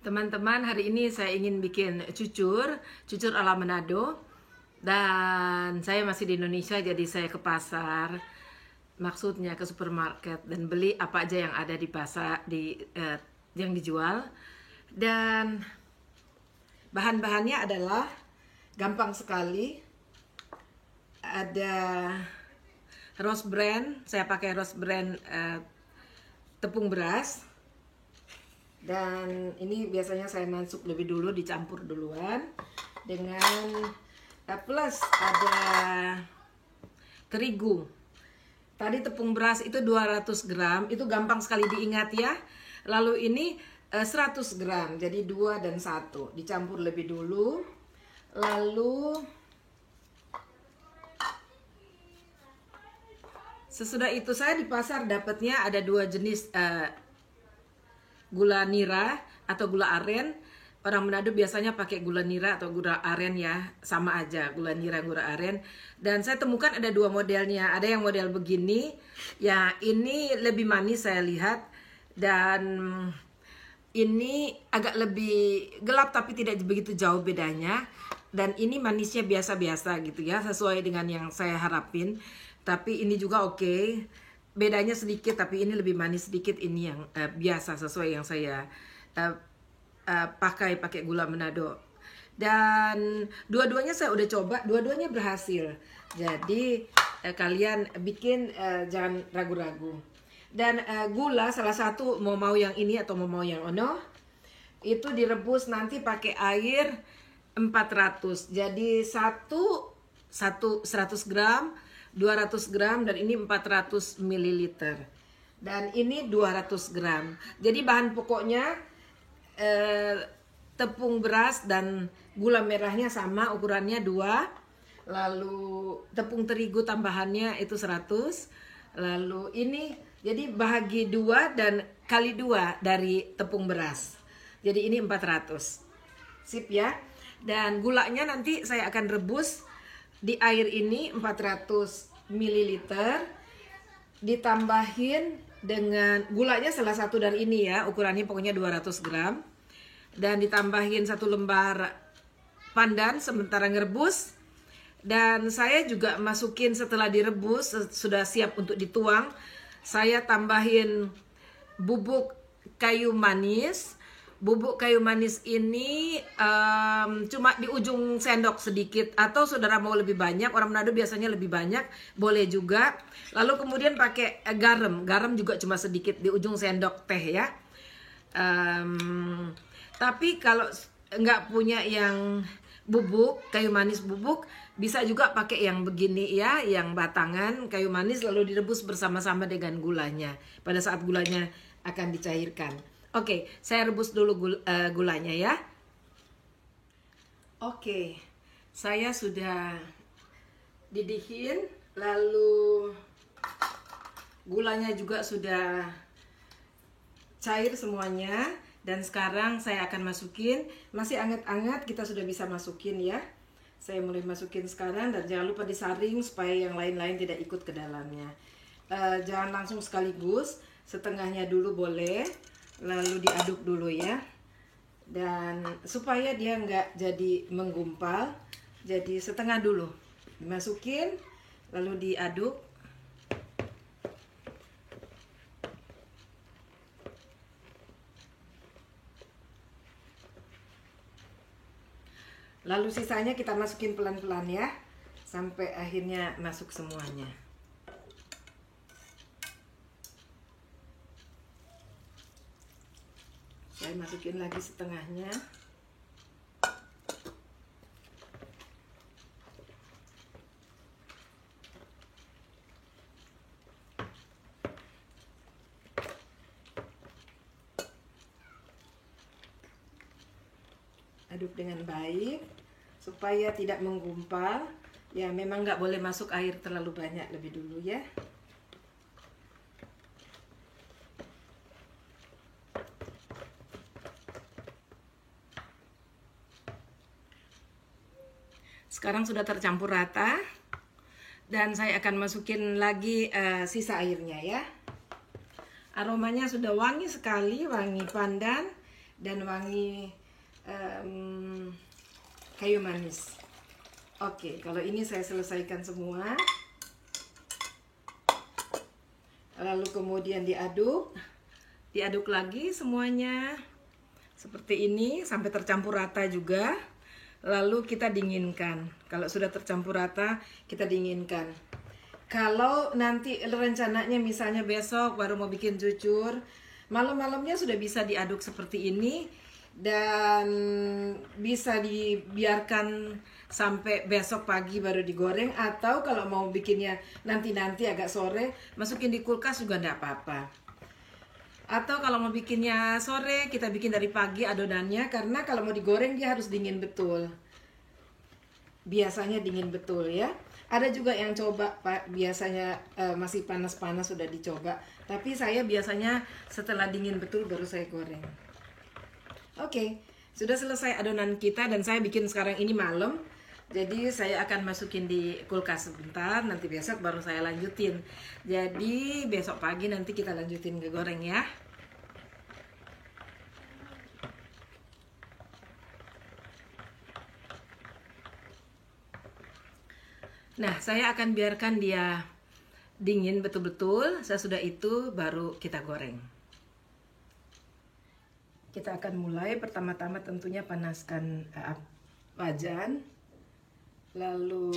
Teman-teman, hari ini saya ingin bikin cucur ala Manado. Dan saya masih di Indonesia, jadi saya ke pasar, maksudnya ke supermarket, dan beli apa aja yang ada di pasar, yang dijual. Dan bahan-bahannya adalah gampang sekali. Ada Rose Bran, saya pakai Rose Bran tepung beras. Dan ini biasanya saya masuk lebih dulu, dicampur duluan dengan plus ada terigu. Tadi tepung beras itu 200 gram, itu gampang sekali diingat ya. Lalu ini 100 gram, jadi 2 dan 1 dicampur lebih dulu. Lalu sesudah itu saya di pasar dapatnya ada 2 jenis gula nira atau gula aren. Orang Manado biasanya pakai gula nira atau gula aren ya, sama aja gula nira, gula aren. Dan saya temukan ada 2 modelnya. Ada yang model begini, ya ini lebih manis saya lihat, dan ini agak lebih gelap tapi tidak begitu jauh bedanya. Dan ini manisnya biasa-biasa gitu ya, sesuai dengan yang saya harapin. Tapi ini juga oke. Bedanya sedikit, tapi ini lebih manis sedikit. Ini yang biasa sesuai yang saya pakai gula Manado. Dan dua-duanya saya udah coba, dua-duanya berhasil. Jadi kalian bikin jangan ragu-ragu. Dan gula salah satu mau yang ini atau mau yang ono, itu direbus nanti pakai air 400. Jadi 100 gram, 200 gram, dan ini 400 ml. Dan ini 200 gram. Jadi bahan pokoknya tepung beras dan gula merahnya sama, ukurannya 2. Lalu tepung terigu tambahannya itu 100. Lalu ini jadi bahagi 2 dan kali 2 dari tepung beras. Jadi ini 400. Sip ya. Dan gulanya nanti saya akan rebus di air ini 400 ml, ditambahin dengan gulanya salah satu dari ini ya, ukurannya pokoknya 200 gram, dan ditambahin 1 lembar pandan sementara ngerebus. Dan saya juga masukin setelah direbus, sudah siap untuk dituang, saya tambahin bubuk kayu manis. Bubuk kayu manis ini cuma di ujung sendok sedikit, atau saudara mau lebih banyak, orang Manado biasanya lebih banyak, boleh juga. Lalu kemudian pakai garam juga cuma sedikit di ujung sendok teh ya. Tapi kalau nggak punya yang bubuk, kayu manis bubuk, bisa juga pakai yang begini ya, yang batangan kayu manis, lalu direbus bersama-sama dengan gulanya pada saat gulanya akan dicairkan. Oke, saya rebus dulu gulanya ya. Oke, saya sudah didihin, lalu gulanya juga sudah cair semuanya. Dan sekarang saya akan masukin, masih anget-anget, kita sudah bisa masukin ya. Saya mulai masukin sekarang, dan jangan lupa disaring supaya yang lain-lain tidak ikut ke dalamnya. Jangan langsung sekaligus, setengahnya dulu boleh. Lalu diaduk dulu ya, dan supaya dia nggak jadi menggumpal, jadi setengah dulu dimasukin lalu diaduk. Lalu sisanya kita masukin pelan-pelan ya, sampai akhirnya masuk semuanya. Saya masukin lagi setengahnya. Aduk dengan baik supaya tidak menggumpal. Ya memang nggak boleh masuk air terlalu banyak lebih dulu ya. Sekarang sudah tercampur rata, dan saya akan masukin lagi sisa airnya ya. Aromanya sudah wangi sekali, wangi pandan, dan wangi kayu manis. Oke, kalau ini saya selesaikan semua. Lalu kemudian diaduk lagi semuanya seperti ini sampai tercampur rata juga. Lalu kita dinginkan. Kalau sudah tercampur rata, kita dinginkan. Kalau nanti rencananya misalnya besok baru mau bikin cucur, malam-malamnya sudah bisa diaduk seperti ini dan bisa dibiarkan sampai besok pagi baru digoreng. Atau kalau mau bikinnya nanti agak sore, masukin di kulkas juga enggak apa-apa. Atau kalau mau bikinnya sore, kita bikin dari pagi adonannya, karena kalau mau digoreng dia harus dingin betul. Biasanya dingin betul ya. Ada juga yang coba Pak, biasanya masih panas-panas sudah dicoba. Tapi saya biasanya setelah dingin betul baru saya goreng. Oke, sudah selesai adonan kita dan saya bikin sekarang ini malam. Jadi saya akan masukin di kulkas sebentar, nanti besok baru saya lanjutin. Jadi besok pagi nanti kita lanjutin ke goreng ya. Nah, saya akan biarkan dia dingin betul-betul. Sesudah itu baru kita goreng. Kita akan mulai, pertama-tama tentunya panaskan wajan. Lalu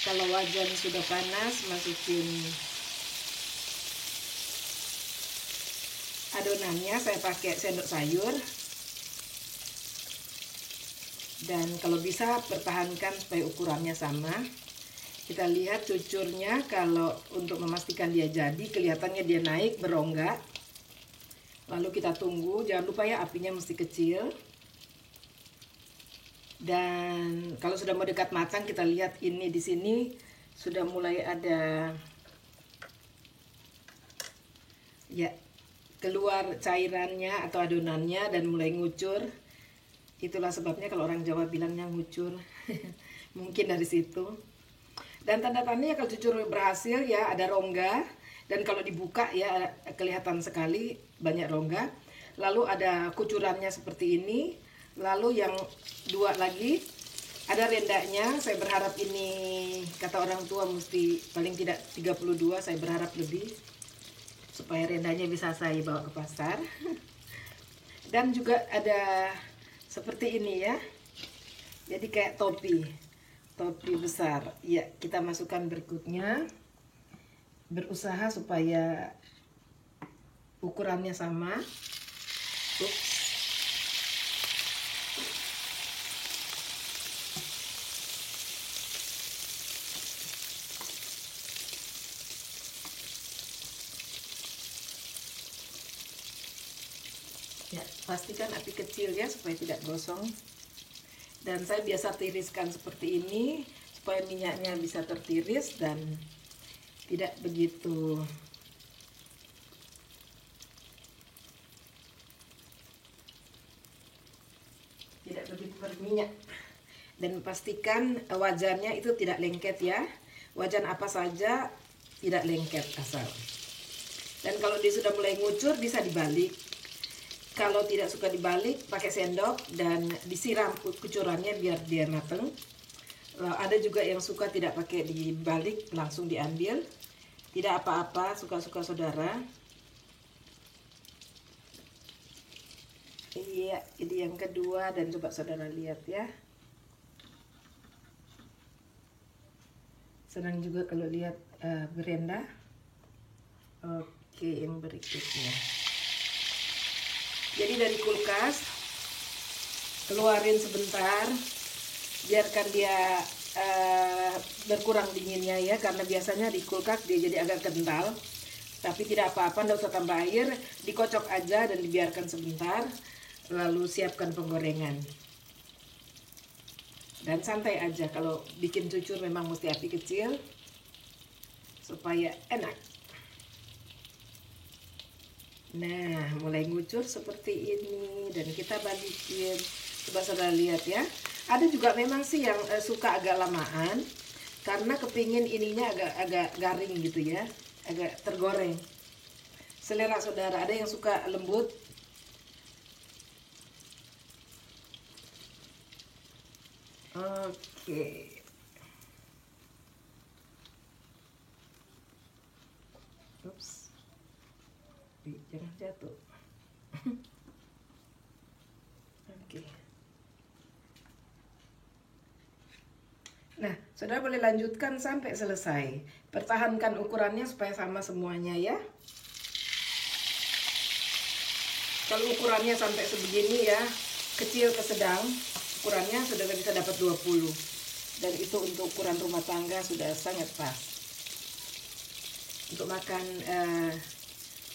kalau wajan sudah panas, masukin adonannya. Saya pakai sendok sayur. Dan kalau bisa pertahankan supaya ukurannya sama. Kita lihat cucurnya, kalau untuk memastikan dia jadi, kelihatannya dia naik berongga. Lalu kita tunggu, jangan lupa ya apinya mesti kecil. Dan kalau sudah mau dekat matang, kita lihat ini di sini sudah mulai ada ya keluar cairannya atau adonannya dan mulai ngucur. Itulah sebabnya kalau orang Jawa bilangnya ngucur. Mungkin dari situ. Dan tanda-tandanya kalau cucur berhasil ya ada rongga. Dan kalau dibuka ya kelihatan sekali banyak rongga. Lalu ada kucurannya seperti ini. Lalu yang dua lagi ada rendanya. Saya berharap ini kata orang tua mesti paling tidak 32. Saya berharap lebih. Supaya rendanya bisa saya bawa ke pasar. Dan juga ada seperti ini ya. Jadi kayak topi besar. Ya, kita masukkan berikutnya. Berusaha supaya ukurannya sama. Ups. Ya, pastikan api kecil ya supaya tidak gosong. Dan saya biasa tiriskan seperti ini supaya minyaknya bisa tertiris dan tidak begitu berminyak. Dan pastikan wajannya itu tidak lengket ya. Wajan apa saja tidak lengket asal. Dan kalau dia sudah mulai ngucur bisa dibalik. Kalau tidak suka dibalik, pakai sendok dan disiram kucurannya biar dia mateng. Ada juga yang suka tidak pakai dibalik, langsung diambil. Tidak apa-apa, suka-suka saudara. Iya, ini yang kedua dan coba saudara lihat ya. Senang juga kalau lihat berenda. Oke, yang berikutnya. Jadi dari kulkas, keluarin sebentar. Biarkan dia berkurang dinginnya ya, karena biasanya di kulkas dia jadi agak kental. Tapi tidak apa-apa, tidak usah tambah air, dikocok aja dan dibiarkan sebentar. Lalu siapkan penggorengan. Dan santai aja, kalau bikin cucur memang mesti api kecil supaya enak. Nah, mulai ngucur seperti ini dan kita balikin. Coba saudara lihat ya. Ada juga memang sih yang suka agak lamaan karena kepingin ininya agak garing gitu ya, agak tergoreng. Selera saudara, ada yang suka lembut, Oke. Ups. Jangan jatuh. Oke. Nah, saudara boleh lanjutkan sampai selesai. Pertahankan ukurannya supaya sama semuanya ya. Kalau ukurannya sampai sebegini ya, kecil ke sedang, ukurannya sudah bisa dapat 20. Dan itu untuk ukuran rumah tangga sudah sangat pas. Untuk makan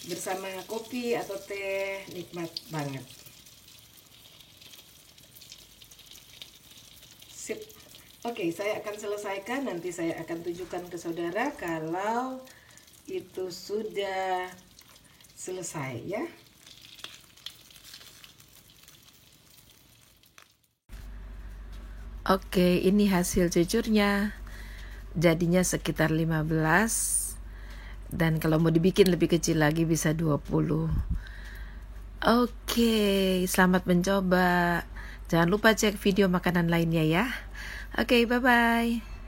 bersama kopi atau teh, nikmat banget. Sip. Oke, saya akan selesaikan, nanti saya akan tunjukkan ke saudara kalau itu sudah selesai ya. Oke, ini hasil cucurnya. Jadinya sekitar 15. Dan kalau mau dibikin lebih kecil lagi bisa 20. Oke, selamat mencoba. Jangan lupa cek video makanan lainnya ya. Oke, bye-bye.